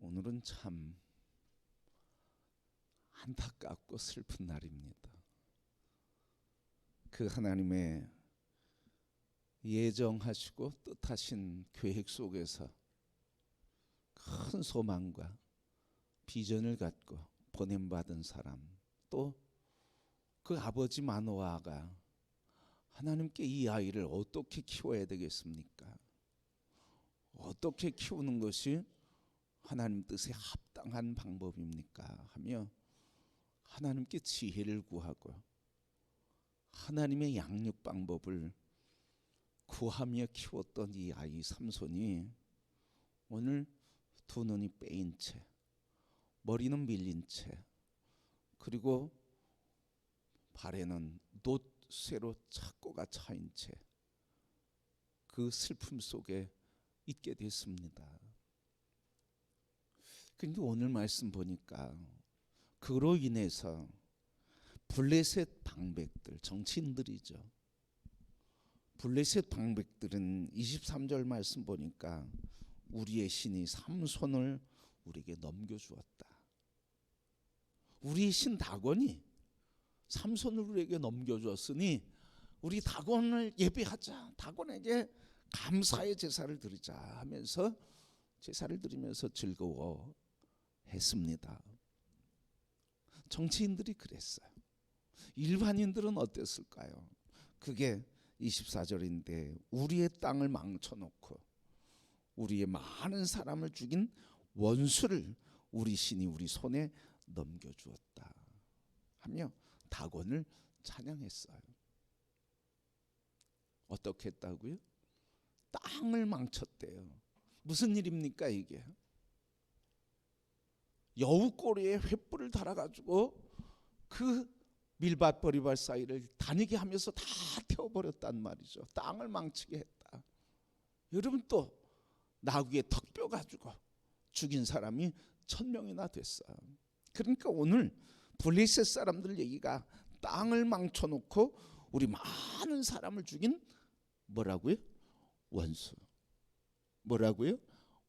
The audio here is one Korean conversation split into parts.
오늘은 참 안타깝고 슬픈 날입니다. 그 하나님의 예정하시고 뜻하신 계획 속에서 큰 소망과 비전을 갖고 보냄받은 사람, 또 그 아버지 마노아가 하나님께 이 아이를 어떻게 키워야 되겠습니까? 어떻게 키우는 것이 하나님 뜻에 합당한 방법입니까? 하며 하나님께 지혜를 구하고 하나님의 양육 방법을 구하며 키웠던 이 아이 삼손이 오늘 두 눈이 빼인 채, 머리는 밀린 채, 그리고 발에는 놋쇠로 착고가 차인 채 그 슬픔 속에 있게 됐습니다. 그런데 오늘 말씀 보니까 그로 인해서 블레셋 방백들, 정치인들이죠. 블레셋 방백들은 23절 말씀 보니까 우리의 신이 삼손을 우리에게 넘겨주었다. 우리의 신 다곤이 삼손을 우리에게 넘겨주었으니 우리 다곤을 예배하자, 다곤에게 감사의 제사를 드리자 하면서 제사를 드리면서 즐거워했습니다. 정치인들이 그랬어요. 일반인들은 어땠을까요? 그게 24절인데 우리의 땅을 망쳐놓고 우리의 많은 사람을 죽인 원수를 우리 신이 우리 손에 넘겨주었다 하며 다곤을 찬양했어요. 어떻게 했다고요? 땅을 망쳤대요. 무슨 일입니까 이게? 여우꼬리에 횃불을 달아가지고 그 밀밭 보리밭 사이를 다니게 하면서 다 태워버렸단 말이죠. 땅을 망치게 했다. 여러분, 또 나귀의 턱뼈 가지고 죽인 사람이 1000명이나 됐어요. 그러니까 오늘 블레셋 사람들 얘기가 땅을 망쳐놓고 우리 많은 사람을 죽인 뭐라고요? 원수. 뭐라고요?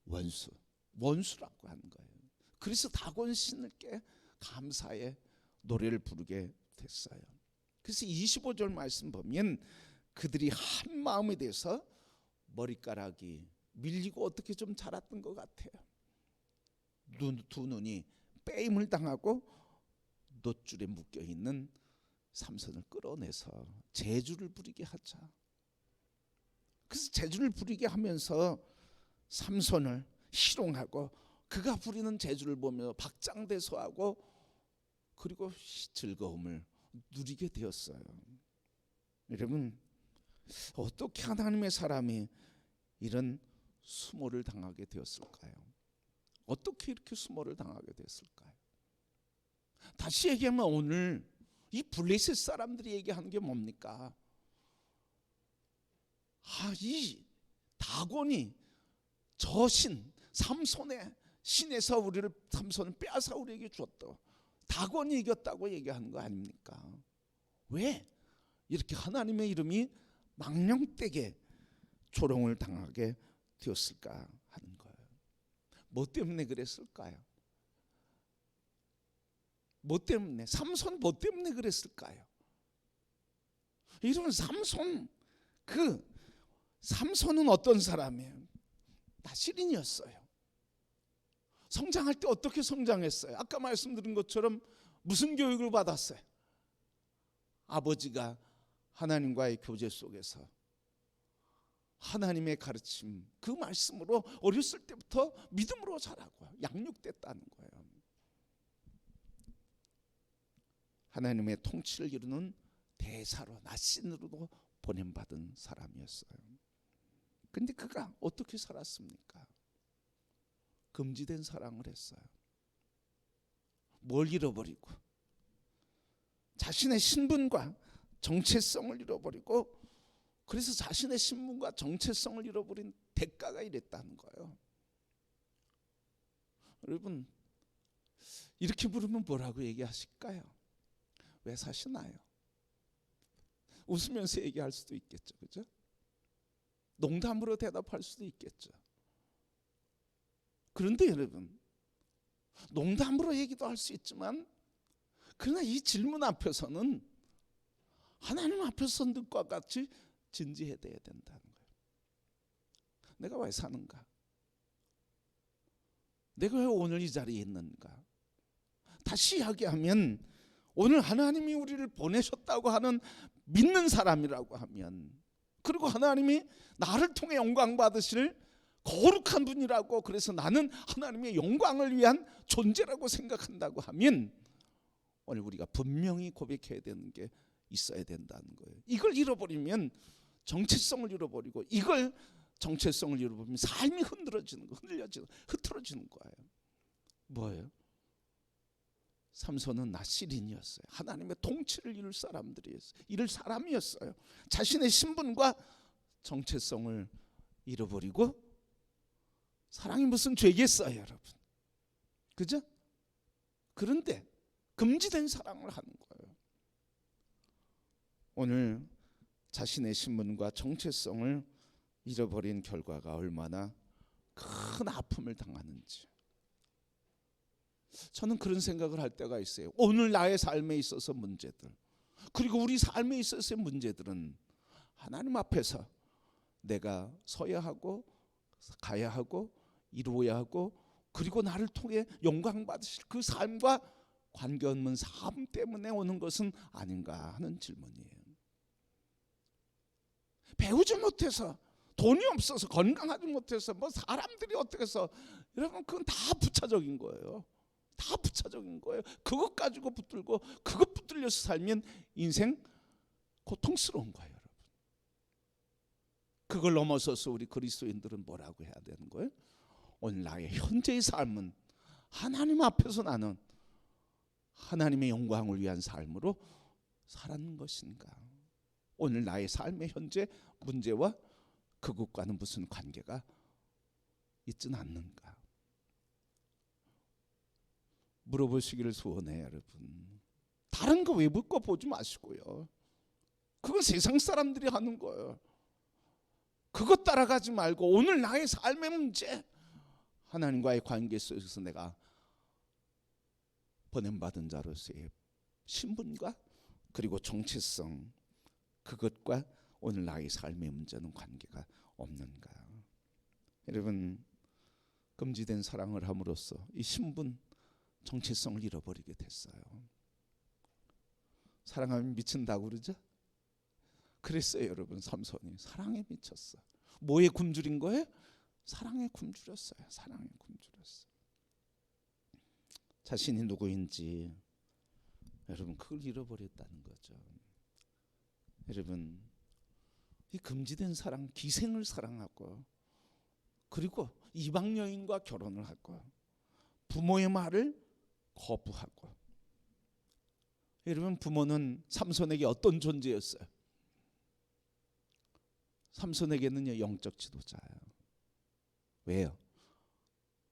원수. 원수라고 하는 거예요. 그래서 다곤 신을께 감사의 노래를 부르게 됐어요. 그래서 25절 말씀 보면 그들이 한 마음이 돼서 머리카락이 밀리고 어떻게 좀 자랐던 것 같아요. 두 눈이 빼임을 당하고 놋줄에 묶여있는 삼손을 끌어내서 제주를 부리게 하자. 그래서 제주를 부리게 하면서 삼손을 희롱하고 그가 부리는 제주를 보며 박장대소하고 그리고 즐거움을 누리게 되었어요. 여러분, 어떻게 하나님의 사람이 이런 수모를 당하게 되었을까요? 어떻게 이렇게 수모를 당하게 됐을까요? 다시 얘기하면 오늘 이 블레셋 사람들이 얘기하는 게 뭡니까? 이 다곤이 저 신 삼손의 신에서 우리를 삼손을 빼앗아 우리에게 주었다. 다곤이 이겼다고 얘기하는 거 아닙니까? 왜 이렇게 하나님의 이름이 망령되게 조롱을 당하게 되었을까 하는 거예요. 뭐 때문에 그랬을까요? 뭐 때문에? 삼손 뭐 때문에 그랬을까요? 이러면 삼손은 어떤 사람이에요? 다 시린이었어요. 성장할 때 어떻게 성장했어요? 아까 말씀드린 것처럼 무슨 교육을 받았어요? 아버지가 하나님과의 교제 속에서 하나님의 가르침, 그 말씀으로 어렸을 때부터 믿음으로 자라고 양육됐다는 거예요. 하나님의 통치를 이루는 대사로, 낫신으로도 보냄받은 사람이었어요. 근데 그가 어떻게 살았습니까? 금지된 사랑을 했어요. 뭘 잃어버리고? 자신의 신분과 정체성을 잃어버리고, 그래서 자신의 신분과 정체성을 잃어버린 대가가 이랬다는 거예요. 여러분, 이렇게 물으면 뭐라고 얘기하실까요? 왜 사시나요? 웃으면서 얘기할 수도 있겠죠, 그죠? 농담으로 대답할 수도 있겠죠. 그런데 여러분, 농담으로 얘기도 할 수 있지만 그러나 이 질문 앞에서는 하나님 앞에서 늑과 같이 진지해야 된다는 거예요. 내가 왜 사는가? 내가 왜 오늘 이 자리에 있는가? 다시 이야기하면 오늘 하나님이 우리를 보내셨다고 하는 믿는 사람이라고 하면, 그리고 하나님이 나를 통해 영광 받으실 거룩한 분이라고, 그래서 나는 하나님의 영광을 위한 존재라고 생각한다고 하면 오늘 우리가 분명히 고백해야 되는 게 있어야 된다는 거예요. 이걸 잃어버리면 정체성을 잃어버리고, 이걸 정체성을 잃어버리면 삶이 흔들어지는 거, 흐트러지는 거예요. 뭐예요? 삼손은 나시린이었어요. 하나님의 통치를 이룰 사람이었어요. 자신의 신분과 정체성을 잃어버리고, 사랑이 무슨 죄겠어요, 여러분? 그죠? 그런데 금지된 사랑을 하는 거예요. 오늘 자신의 신분과 정체성을 잃어버린 결과가 얼마나 큰 아픔을 당하는지, 저는 그런 생각을 할 때가 있어요. 오늘 나의 삶에 있어서 문제들, 그리고 우리 삶에 있어서의 문제들은 하나님 앞에서 내가 서야 하고 가야 하고 이루어야 하고, 그리고 나를 통해 영광 받으실 그 삶과 관계없는 삶 때문에 오는 것은 아닌가 하는 질문이에요. 배우지 못해서, 돈이 없어서, 건강하지 못해서, 뭐 사람들이 어떻게 해서, 여러분 그건 다 부차적인 거예요. 다 부차적인 거예요. 그것 가지고 붙들고 그것 붙들려서 살면 인생 고통스러운 거예요, 여러분. 그걸 넘어서서 우리 그리스도인들은 뭐라고 해야 되는 거예요? 오늘 나의 현재의 삶은 하나님 앞에서 나는 하나님의 영광을 위한 삶으로 살았는 것인가? 오늘 나의 삶의 현재 문제와 그것과는 무슨 관계가 있지는 않는가? 물어보시기를 소원해요, 여러분. 다른 거 외부 거 보지 마시고요. 그건 세상 사람들이 하는 거예요. 그것 따라가지 말고 오늘 나의 삶의 문제, 하나님과의 관계 속에서 내가 보냄받은 자로서의 신분과 그리고 정체성, 그것과 오늘 나의 삶의 문제는 관계가 없는가? 여러분, 금지된 사랑을 함으로써 이 신분, 정체성을 잃어버리게 됐어요. 사랑하면 미친다고 그러죠? 그랬어요, 여러분. 삼손이 사랑에 미쳤어. 뭐에 굶주린 거예요? 사랑에 굶주렸어요. 사랑에 굶주렸어요. 자신이 누구인지, 여러분, 그걸 잃어버렸다는 거죠. 여러분, 이 금지된 사랑, 기생을 사랑하고, 그리고 이방 여인과 결혼을 하고, 부모의 말을 거부하고. 여러분, 부모는 삼손에게 어떤 존재였어요? 삼손에게는요, 영적 지도자예요. 왜요?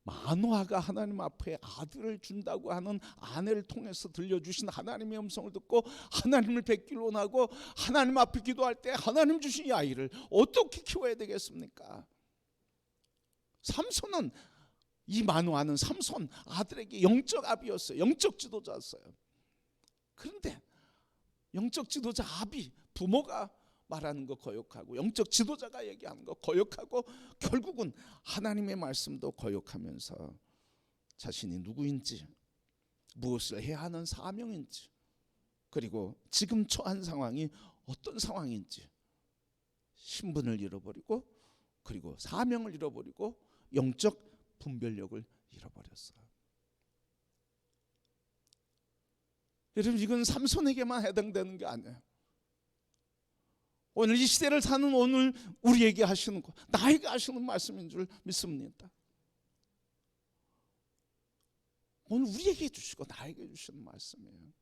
마노아가 하나님 앞에 아들을 준다고 하는 아내를 통해서 들려주신 하나님의 음성을 듣고 하나님을 뵙기를 원하고, 하나님 앞에 기도할 때 하나님 주신 이 아이를 어떻게 키워야 되겠습니까? 삼손은, 이 마노아는 삼손 아들에게 영적 아비였어요. 영적 지도자였어요. 그런데 영적 지도자 아비, 부모가 말하는 거 거역하고, 영적 지도자가 얘기하는 거 거역하고, 결국은 하나님의 말씀도 거역하면서 자신이 누구인지, 무엇을 해야 하는 사명인지, 그리고 지금 처한 상황이 어떤 상황인지 신분을 잃어버리고, 그리고 사명을 잃어버리고, 영적 분별력을 잃어버렸어요. 여러분, 이건 삼손에게만 해당되는 게 아니에요. 오늘 이 시대를 사는 오늘 우리에게 하시는 거, 나에게 하시는 말씀인 줄 믿습니다. 오늘 우리에게 주시고 나에게 주시는 말씀이에요.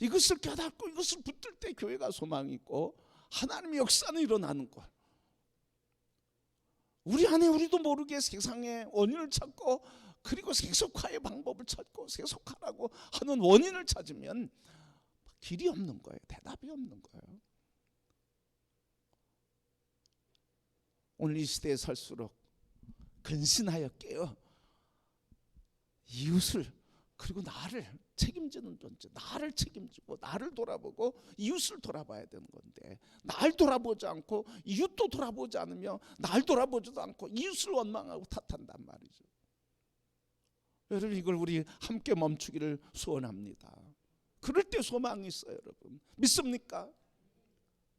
이것을 깨닫고 이것을 붙들 때 교회가 소망이 있고 하나님의 역사는 일어나는 것. 우리 안에 우리도 모르게 세상의 원인을 찾고, 그리고 세속화의 방법을 찾고 세속화라고 하는 원인을 찾으면 길이 없는 거예요. 대답이 없는 거예요. 오늘 이 시대에 살수록 근신하여 깨어 이웃을 그리고 나를 책임지는 존재, 나를 책임지고 나를 돌아보고 이웃을 돌아봐야 되는 건데, 날 돌아보지 않고 이웃도 돌아보지 않으며 날 돌아보지도 않고 이웃을 원망하고 탓한단 말이죠. 여러분, 이걸 우리 함께 멈추기를 소원합니다. 그럴 때 소망이 있어요. 여러분 믿습니까?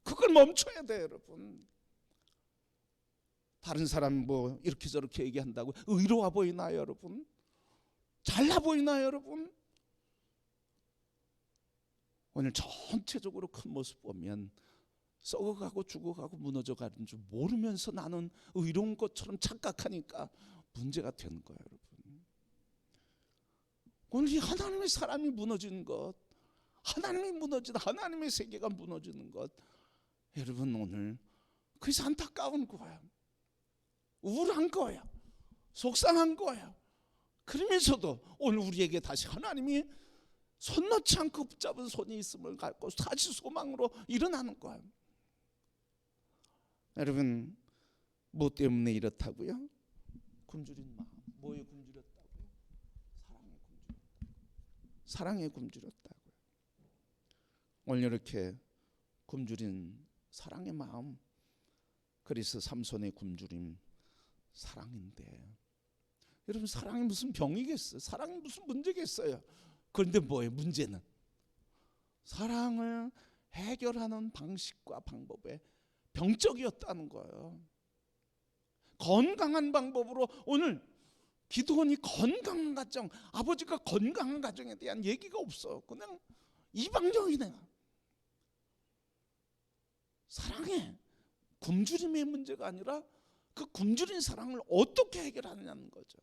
그걸 멈춰야 돼요. 여러분, 다른 사람 뭐 이렇게 저렇게 얘기한다고 의로워 보이나요? 여러분, 잘나 보이나요? 여러분, 오늘 전체적으로 큰 모습 보면 썩어가고 죽어가고 무너져가는 줄 모르면서 나는 의로운 것처럼 착각하니까 문제가 되는 거예요. 여러분, 오늘 이 하나님의 사람이 무너지는 것, 하나님이 무너지다, 하나님의 세계가 무너지는 것, 여러분 오늘 그래서 안타까운 거예요. 우울한 거예요. 속상한 거예요. 그러면서도 오늘 우리에게 다시 하나님이 손 놓지 않고 붙잡은 손이 있음을 갖고 다시 소망으로 일어나는 거예요. 여러분, 뭐 때문에 이렇다고요? 굶주린 마음. 뭐에 굶주렸다고요? 사랑에 굶주렸다고요. 오늘 이렇게 굶주린 사랑의 마음, 그래서 삼손의 굶주림 사랑인데, 여러분 사랑이 무슨 병이겠어요? 사랑이 무슨 문제겠어요? 그런데 뭐예요? 문제는 사랑을 해결하는 방식과 방법에 병적이었다는 거예요. 건강한 방법으로, 오늘 기도원이 건강한 가정, 아버지가 건강한 가정에 대한 얘기가 없어. 그냥 이방적이네. 사랑의 굶주림의 문제가 아니라 그 굶주린 사랑을 어떻게 해결하느냐는 거죠.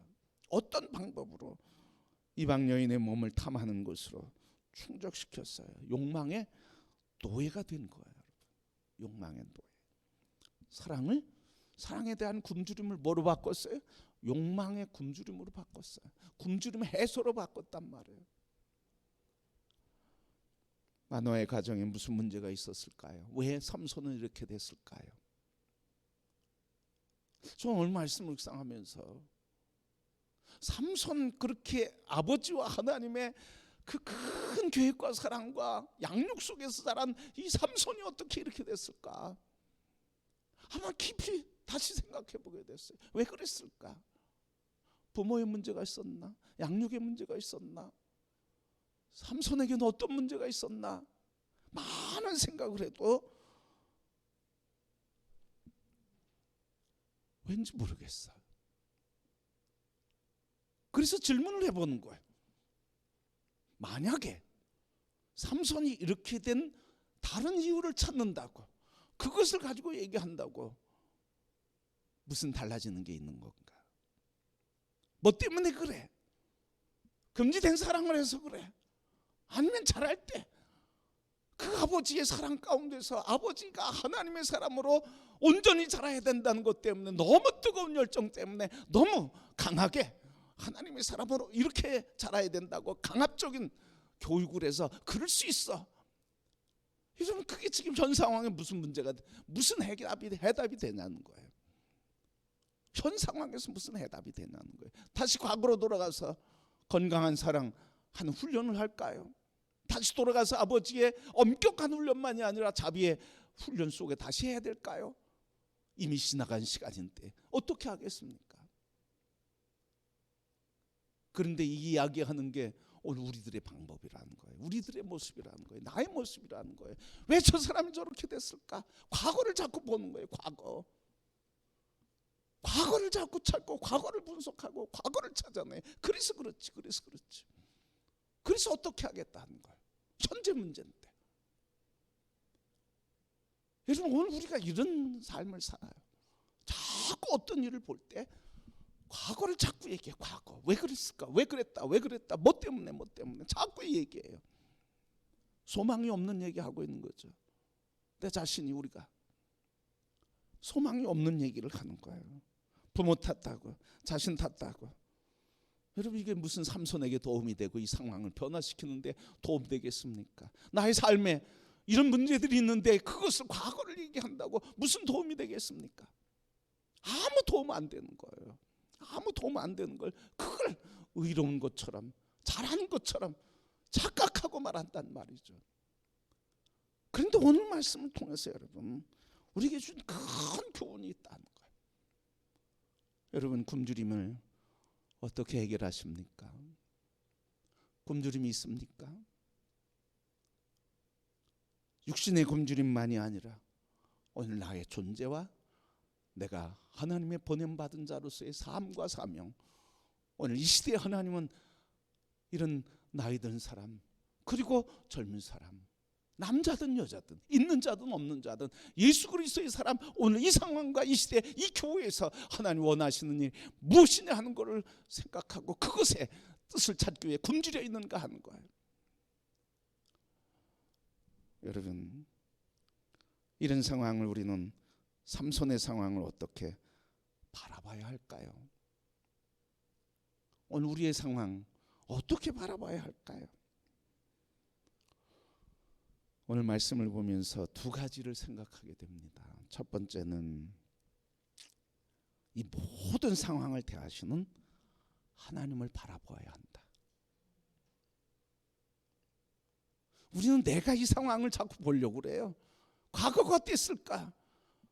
어떤 방법으로 이방 여인의 몸을 탐하는 것으로 충족시켰어요. 욕망의 노예가 된 거예요. 욕망의 노예. 사랑에 대한 굶주림을 뭐로 바꿨어요? 욕망의 굶주림으로 바꿨어요. 굶주림의 해소로 바꿨단 말이에요. 마노아의 가정에 무슨 문제가 있었을까요? 왜 삼손은 이렇게 됐을까요? 저 오늘 말씀을 묵상하면서 삼손, 그렇게 아버지와 하나님의 그 큰 계획과 사랑과 양육 속에서 자란 이 삼손이 어떻게 이렇게 됐을까? 한번 깊이 다시 생각해 보게 됐어요. 왜 그랬을까? 부모의 문제가 있었나? 양육의 문제가 있었나? 삼손에게는 어떤 문제가 있었나? 많은 생각을 해도 왠지 모르겠어. 그래서 질문을 해보는 거예요. 만약에 삼손이 이렇게 된 다른 이유를 찾는다고, 그것을 가지고 얘기한다고 무슨 달라지는 게 있는 건가? 뭐 때문에 그래? 금지된 사랑을 해서 그래? 아니면 자랄 때 그 아버지의 사랑 가운데서 아버지가 하나님의 사람으로 온전히 자라야 된다는 것 때문에, 너무 뜨거운 열정 때문에 너무 강하게 하나님의 사람으로 이렇게 자라야 된다고 강압적인 교육을 해서 그럴 수 있어. 이러면 그게 지금 현 상황에 무슨 문제가, 무슨 해답이 되냐는 거예요. 현 상황에서 무슨 해답이 되냐는 거예요. 다시 과거로 돌아가서 건강한 사랑 하는 훈련을 할까요? 다시 돌아가서 아버지의 엄격한 훈련만이 아니라 자비의 훈련 속에 다시 해야 될까요? 이미 지나간 시간인데 어떻게 하겠습니까? 그런데 이 이야기하는 게 오늘 우리들의 방법이라는 거예요. 우리들의 모습이라는 거예요. 나의 모습이라는 거예요. 왜 저 사람이 저렇게 됐을까? 과거를 자꾸 보는 거예요. 과거를 자꾸 찾고 과거를 분석하고 과거를 찾아내. 그래서 그렇지. 그래서 어떻게 하겠다는 거예요. 현재 문제인데. 여러분, 오늘 우리가 이런 삶을 살아요. 자꾸 어떤 일을 볼 때 과거를 자꾸 얘기해. 과거 왜 그랬을까? 왜 그랬다? 뭐 때문에 자꾸 얘기해요. 소망이 없는 얘기하고 있는 거죠. 내 자신이, 우리가 소망이 없는 얘기를 하는 거예요. 부모 탓하고 자신 탓하고. 여러분, 이게 무슨 삼손에게 도움이 되고 이 상황을 변화시키는데 도움되겠습니까? 나의 삶에 이런 문제들이 있는데 그것을, 과거를 얘기한다고 무슨 도움이 되겠습니까? 아무 도움 안 되는 거예요. 아무 도움 안 되는 걸, 그걸 의로운 것처럼 잘하는 것처럼 착각하고 말한단 말이죠. 그런데 오늘 말씀을 통해서 여러분 우리에게 준 큰 교훈이 있다는 거예요. 여러분 굶주림을 어떻게 해결하십니까? 굶주림이 있습니까? 육신의 굶주림만이 아니라 오늘 나의 존재와 내가 하나님의 보냄받은 자로서의 삶과 사명, 오늘 이 시대에 하나님은 이런 나이 든 사람 그리고 젊은 사람, 남자든 여자든 있는 자든 없는 자든 예수 그리스도의 사람, 오늘 이 상황과 이 시대 이 교회에서 하나님 원하시는 일 무엇이냐 하는 것을 생각하고 그것에 뜻을 찾기 위해 굶주려 있는가 하는 거예요. 여러분 이런 상황을 우리는 삼손의 상황을 어떻게 바라봐야 할까요? 오늘 우리의 상황 어떻게 바라봐야 할까요? 오늘 말씀을 보면서 두 가지를 생각하게 됩니다. 첫 번째는 이 모든 상황을 대하시는 하나님을 바라보아야 한다. 우리는 내가 이 상황을 자꾸 보려고 그래요. 과거가 어땠을까?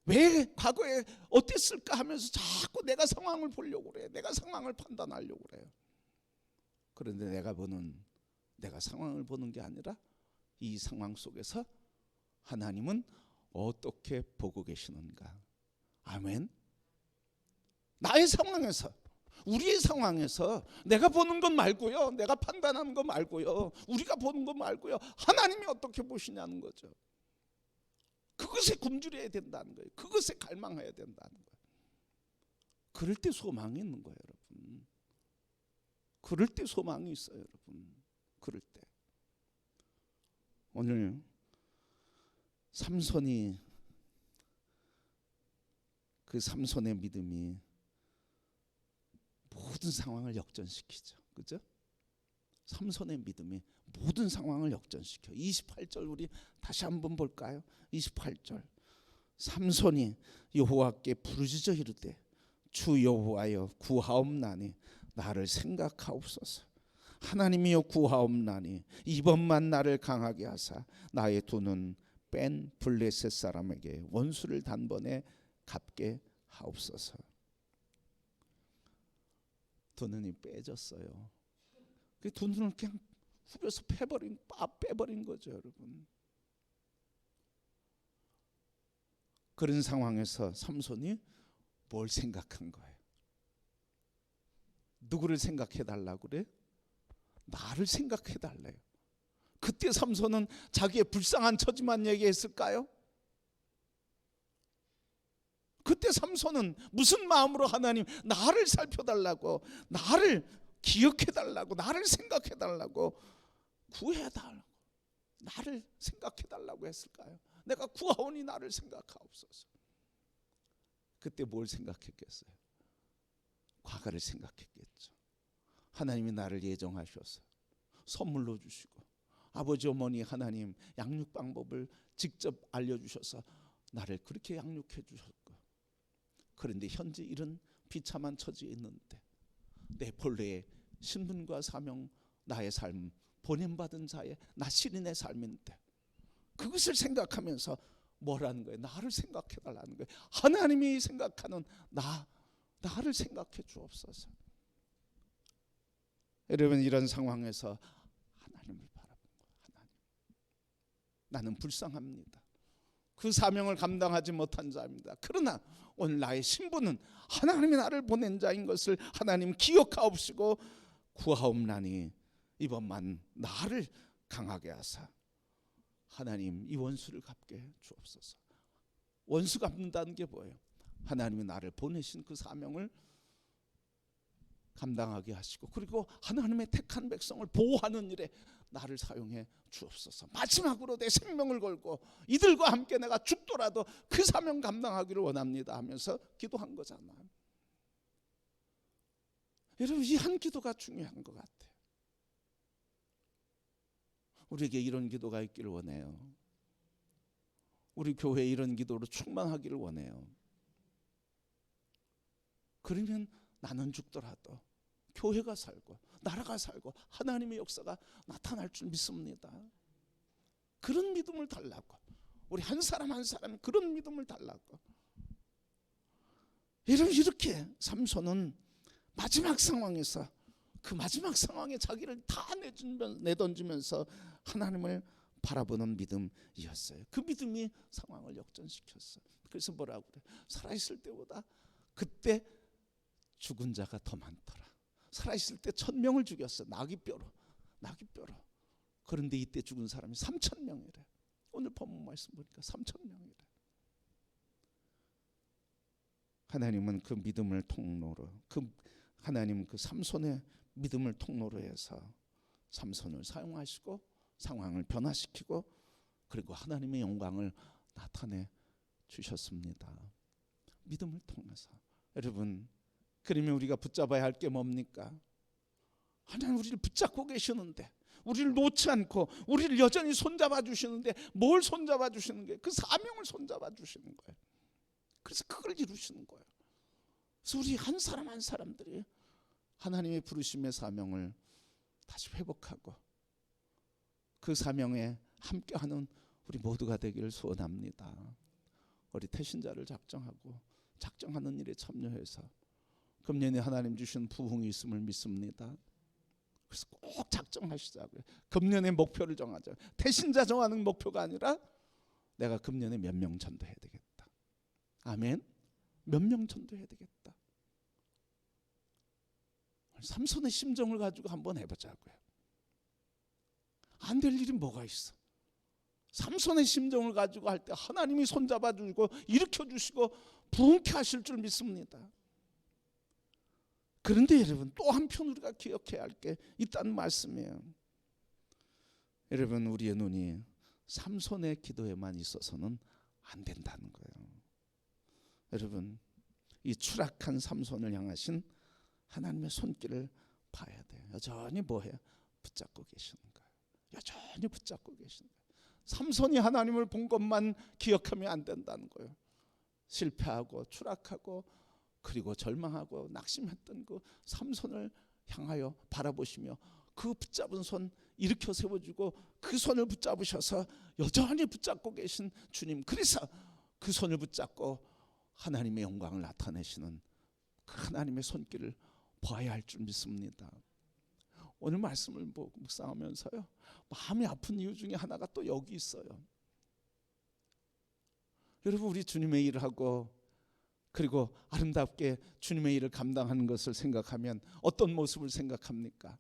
왜 과거에 어땠을까 하면서 자꾸 내가 상황을 보려고 그래. 내가 상황을 판단하려고 그래요. 그런데 내가 상황을 보는 게 아니라 이 상황 속에서 하나님은 어떻게 보고 계시는가? 아멘. 나의 상황에서, 우리의 상황에서 내가 보는 것 말고요, 내가 판단하는 것 말고요, 우리가 보는 것 말고요, 하나님이 어떻게 보시냐는 거죠. 그것에 굶주려야 된다는 거예요. 그것에 갈망해야 된다는 거예요. 그럴 때 소망이 있는 거예요, 여러분. 그럴 때 소망이 있어요, 여러분. 그럴 때. 오늘 삼손의 믿음이 모든 상황을 역전시키죠. 그죠? 삼손의 믿음이 모든 상황을 역전시켜. 28절 우리 다시 한번 볼까요? 28절. 삼손이 여호와께 부르짖어 이르되 주 여호와여 구하옵나니 나를 생각하옵소서. 하나님이여 구하옵나니 이번만 나를 강하게 하사 나의 두 눈 뺀 블레셋 사람에게 원수를 단번에 갚게 하옵소서. 두 눈이 빼졌어요. 그 두 눈을 그냥 후벼서 빼버린 거죠, 여러분. 그런 상황에서 삼손이 뭘 생각한 거예요? 누구를 생각해 달라고 그래? 나를 생각해 달래요. 그때 삼손은 자기의 불쌍한 처지만 얘기했을까요? 그때 삼손은 무슨 마음으로 하나님 나를 살펴달라고, 나를 기억해달라고, 나를 생각해달라고, 구해달라고, 나를 생각해달라고 했을까요? 내가 구하오니 나를 생각하옵소서. 그때 뭘 생각했겠어요? 과거를 생각했겠죠. 하나님이 나를 예정하셔서 선물로 주시고, 아버지 어머니 하나님 양육 방법을 직접 알려주셔서 나를 그렇게 양육해 주셨고, 그런데 현재 이런 비참한 처지에 있는데 내 본래의 신분과 사명, 나의 삶, 보냄받은 자의 나 시인의 삶인데 그것을 생각하면서 뭐라는 거예요? 나를 생각해 달라는 거예요. 하나님이 생각하는 나를 생각해 주옵소서. 여러분 이런 상황에서 하나님을 바라본 거예요. 하나님, 나는 불쌍합니다. 그 사명을 감당하지 못한 자입니다. 그러나 오늘 나의 신분은 하나님이 나를 보낸 자인 것을 하나님 기억하옵시고 구하옵나니 이번만 나를 강하게 하사 하나님 이 원수를 갚게 주옵소서. 원수 갚는다는 게 뭐예요? 하나님이 나를 보내신 그 사명을 감당하게 하시고, 그리고 하나님의 택한 백성을 보호하는 일에 나를 사용해 주옵소서. 마지막으로 내 생명을 걸고 이들과 함께 내가 죽더라도 그 사명 감당하기를 원합니다 하면서 기도한 거잖아요. 여러분 이 한 기도가 중요한 것 같아요. 우리에게 이런 기도가 있기를 원해요. 우리 교회에 이런 기도로 충만하기를 원해요. 그러면 나는 죽더라도 교회가 살고 나라가 살고 하나님의 역사가 나타날 줄 믿습니다. 그런 믿음을 달라고, 우리 한 사람 한 사람 그런 믿음을 달라고. 여러분, 이렇게 삼손은 마지막 상황에서, 그 마지막 상황에 자기를 다 내던지면서 하나님을 바라보는 믿음이었어요. 그 믿음이 상황을 역전시켰어요. 그래서 뭐라고 그래? 살아있을 때보다 그때 죽은 자가 더 많더라. 살아있을 때 1000명을 죽였어. 나귀뼈로. 그런데 이때 죽은 사람이 3000명이래. 오늘 본문 말씀 보니까 3000명이래. 하나님은 그 믿음을 통로로, 하나님은 그 삼손의 믿음을 통로로 해서 삼손을 사용하시고 상황을 변화시키고 그리고 하나님의 영광을 나타내 주셨습니다. 믿음을 통해서. 여러분, 그러면 우리가 붙잡아야 할 게 뭡니까? 하나님 우리를 붙잡고 계시는데, 우리를 놓지 않고 우리를 여전히 손잡아 주시는데, 뭘 손잡아 주시는 거예요? 그 사명을 손잡아 주시는 거예요. 그래서 그걸 이루시는 거예요. 그래서 우리 한 사람 한 사람들이 하나님의 부르심의 사명을 다시 회복하고 그 사명에 함께하는 우리 모두가 되기를 소원합니다. 우리 태신자를 작정하는 일에 참여해서 금년에 하나님 주신 부흥이 있음을 믿습니다. 그래서 꼭 작정하시자고요. 금년의 목표를 정하자. 태신자 정하는 목표가 아니라 내가 금년에 몇 명 전도해야 되겠다. 아멘. 몇 명 전도해야 되겠다. 삼손의 심정을 가지고 한번 해보자고요. 안 될 일이 뭐가 있어? 삼손의 심정을 가지고 할 때 하나님이 손잡아 주시고 일으켜 주시고 부흥케 하실 줄 믿습니다. 그런데 여러분, 또 한편 우리가 기억해야 할 게 있다는 말씀이에요. 여러분, 우리의 눈이 삼손의 기도에만 있어서는 안 된다는 거예요. 여러분, 이 추락한 삼손을 향하신 하나님의 손길을 봐야 돼요. 여전히 뭐해요? 붙잡고 계시는 거예요. 여전히 붙잡고 계시는 거예요. 삼손이 하나님을 본 것만 기억하면 안 된다는 거예요. 실패하고 추락하고 그리고 절망하고 낙심했던 그 삼손을 향하여 바라보시며 그 붙잡은 손 일으켜 세워주고 그 손을 붙잡으셔서 여전히 붙잡고 계신 주님, 그래서 그 손을 붙잡고 하나님의 영광을 나타내시는 그 하나님의 손길을 봐야 할 줄 믿습니다. 오늘 말씀을 묵상하면서요, 마음이 아픈 이유 중에 하나가 또 여기 있어요. 여러분, 우리 주님의 일을 하고 그리고 아름답게 주님의 일을 감당하는 것을 생각하면 어떤 모습을 생각합니까?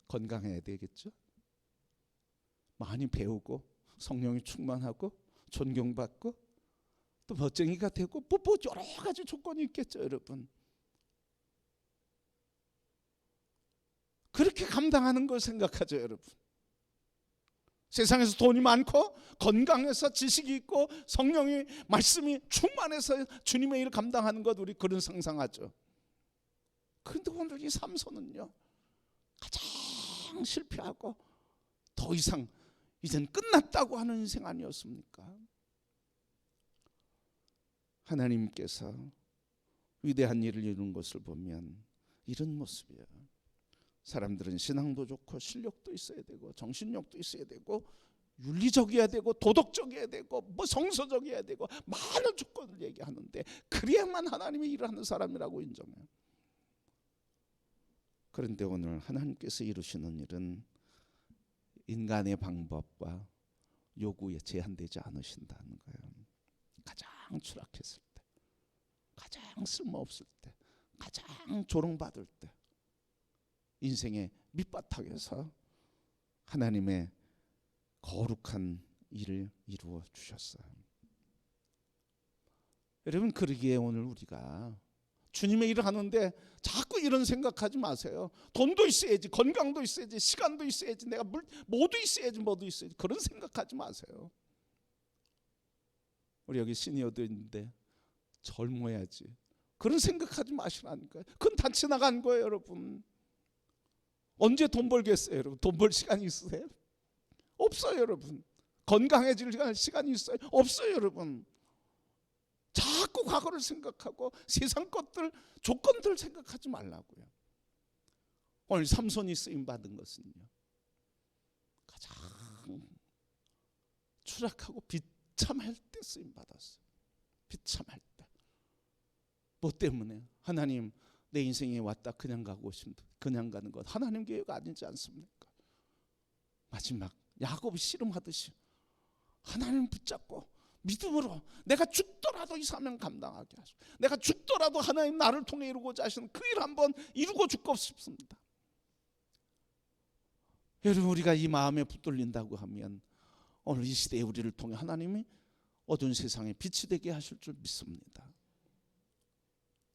건강해야 되겠죠? 많이 배우고 성령이 충만하고 존경받고 또 멋쟁이가 되고 뭐 여러 가지 조건이 있겠죠, 여러분. 그렇게 감당하는 걸 생각하죠, 여러분. 세상에서 돈이 많고 건강해서 지식이 있고 성령이 말씀이 충만해서 주님의 일을 감당하는 것, 우리 그런 상상하죠. 그런데 오늘 이 삼손은요, 가장 실패하고 더 이상 이젠 끝났다고 하는 인생 아니었습니까? 하나님께서 위대한 일을 이루는 것을 보면 이런 모습이에요. 사람들은 신앙도 좋고 실력도 있어야 되고 정신력도 있어야 되고 윤리적이어야 되고 도덕적이어야 되고 뭐 성서적이어야 되고 많은 조건을 얘기하는데 그래야만 하나님의 일을 하는 사람이라고 인정해요. 그런데 오늘 하나님께서 이루시는 일은 인간의 방법과 요구에 제한되지 않으신다는 거예요. 가장 추락했을 때, 가장 쓸모없을 때, 가장 조롱받을 때 인생의 밑바닥에서 하나님의 거룩한 일을 이루어 주셨어요. 여러분, 그러기에 오늘 우리가 주님의 일을 하는데 자꾸 이런 생각하지 마세요. 돈도 있어야지, 건강도 있어야지, 시간도 있어야지, 내가 모두 있어야지, 그런 생각하지 마세요. 우리 여기 시니어도 있는데 젊어야지, 그런 생각하지 마시라니까요. 그건 다 지나간 거예요, 여러분. 언제 돈 벌겠어요, 여러분? 돈 벌 시간이 있으세요? 없어요, 여러분. 건강해질 시간이 있어요? 없어요, 여러분. 자꾸 과거를 생각하고 세상 것들, 조건들 생각하지 말라고요. 오늘 삼손이 쓰임 받은 것은요, 가장 추락하고 비참할 때 쓰임 받았어요. 비참할 때. 뭐 때문에? 하나님, 내 인생에 왔다 그냥 가고 싶은데 그냥 가는 것 하나님 계획 아니지 않습니까? 마지막 야곱이 씨름하듯이 하나님 붙잡고 믿음으로 내가 죽더라도 이 사명 감당하게 하시고, 내가 죽더라도 하나님 나를 통해 이루고자 하시는 그 일 한번 이루고 죽고 싶습니다. 여러분, 우리가 이 마음에 붙들린다고 하면 오늘 이 시대에 우리를 통해 하나님이 어두운 세상에 빛이 되게 하실 줄 믿습니다.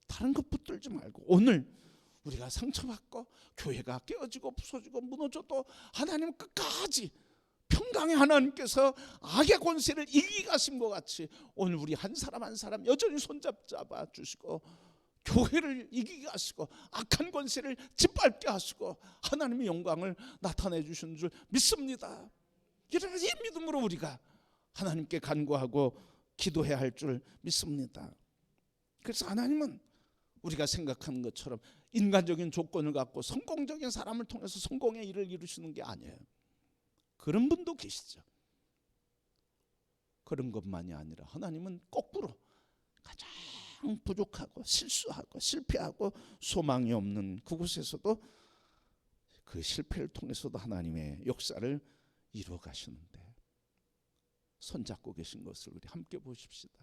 다른 것 붙들지 말고, 오늘 우리가 상처받고 교회가 깨어지고 부서지고 무너져도 하나님 끝까지 평강의 하나님께서 악의 권세를 이기가신 것 같이 오늘 우리 한 사람 한 사람 여전히 손잡아 주시고 교회를 이기게 하시고 악한 권세를 짓밟게 하시고 하나님의 영광을 나타내 주시는 줄 믿습니다. 이런 이 믿음으로 우리가 하나님께 간구하고 기도해야 할 줄 믿습니다. 그래서 하나님은 우리가 생각하는 것처럼 인간적인 조건을 갖고 성공적인 사람을 통해서 성공의 일을 이루시는 게 아니에요. 그런 분도 계시죠. 그런 것만이 아니라 하나님은 거꾸로 가장 부족하고 실수하고 실패하고 소망이 없는 그곳에서도 그 실패를 통해서도 하나님의 역사를 이루어 가시는데 손잡고 계신 것을 우리 함께 보십시다.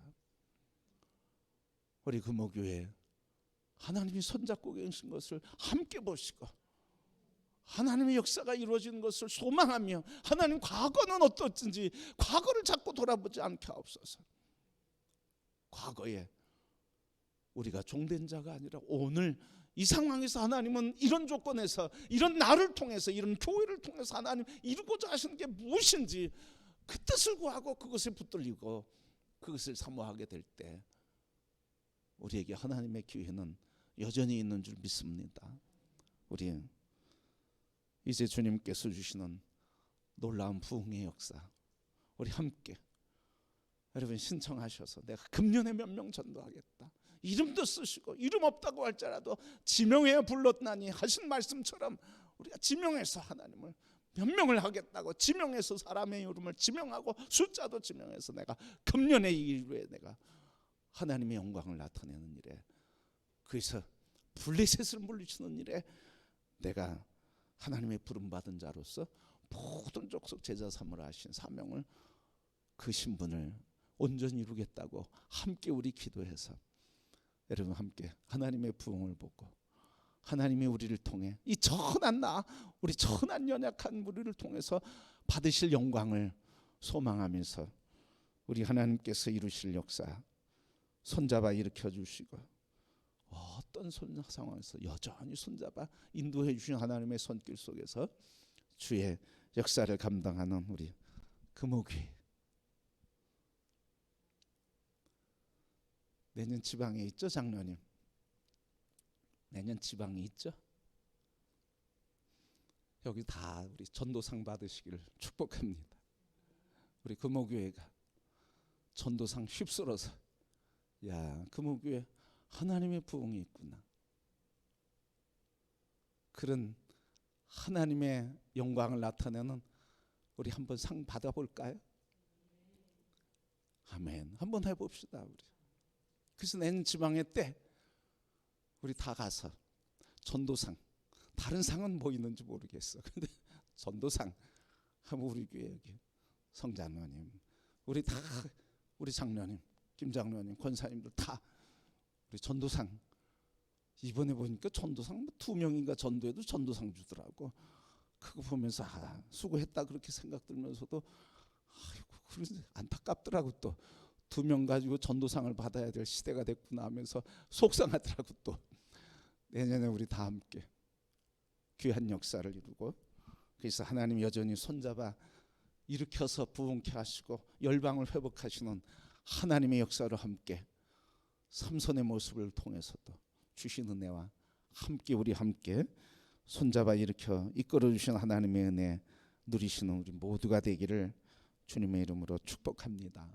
우리 금호교회 하나님이 손잡고 계신 것을 함께 보시고 하나님의 역사가 이루어지는 것을 소망하며 하나님 과거는 어떻든지 과거를 자꾸 돌아보지 않게 하옵소서. 과거에 우리가 종된 자가 아니라 오늘 이 상황에서 하나님은 이런 조건에서 이런 나를 통해서 이런 교회를 통해서 하나님 이루고자 하시는 게 무엇인지 그 뜻을 구하고 그것에 붙들리고 그것을 사모하게 될 때 우리에게 하나님의 기회는 여전히 있는 줄 믿습니다. 우리 이제 주님께서 주시는 놀라운 부흥의 역사 우리 함께 여러분 신청하셔서 내가 금년에 몇 명 전도하겠다 이름도 쓰시고 이름 없다고 할지라도 지명해 불렀나니 하신 말씀처럼 우리가 지명해서 하나님을 몇 명을 하겠다고 지명해서 사람의 이름을 지명하고 숫자도 지명해서 내가 금년에 이 일에 내가 하나님의 영광을 나타내는 일에 그래서 블레셋을 물리치는 일에 내가 하나님의 부름받은 자로서 모든 족속 제자 삼으라 하신 사명을 그 신분을 온전히 이루겠다고 함께 우리 기도해서 여러분 함께 하나님의 부흥을 보고 하나님이 우리를 통해 이 천한 나 우리 천한 연약한 우리를 통해서 받으실 영광을 소망하면서 우리 하나님께서 이루실 역사 손잡아 일으켜 주시고 어떤 상황에서 여전히 손잡아 인도해 주신 하나님의 손길 속에서 주의 역사를 감당하는 우리 금호교회 내년 지방에 있죠 장로님? 내년 지방에 있죠? 여기 다 우리 전도상 받으시기를 축복합니다. 우리 금호교회가 전도상 휩쓸어서 야 금호교회 하나님의 부흥이 있구나. 그런 하나님의 영광을 나타내는 우리 한번 상 받아볼까요? 아멘. 한번 해봅시다 우리. 그래서 내년 지방회 때 우리 다 가서 전도상 다른 상은 뭐 있는지 모르겠어. 근데 전도상 하면 우리 교회 여기 성장로님 우리 다 우리 장로님 김장로님 권사님들 다 우리 전도상 이번에 보니까 전도상 2명인가 전도해도 전도상 주더라고. 그거 보면서 수고했다 그렇게 생각 들면서도 아이고 안타깝더라고. 또 2명 가지고 전도상을 받아야 될 시대가 됐구나 하면서 속상하더라고. 또 내년에 우리 다 함께 귀한 역사를 이루고 그래서 하나님 여전히 손잡아 일으켜서 부흥케 하시고 열방을 회복하시는 하나님의 역사로 함께 삼손의 모습을 통해서도 주신 은혜와 함께 우리 함께 손잡아 일으켜 이끌어 주신 하나님의 은혜 누리시는 우리 모두가 되기를 주님의 이름으로 축복합니다.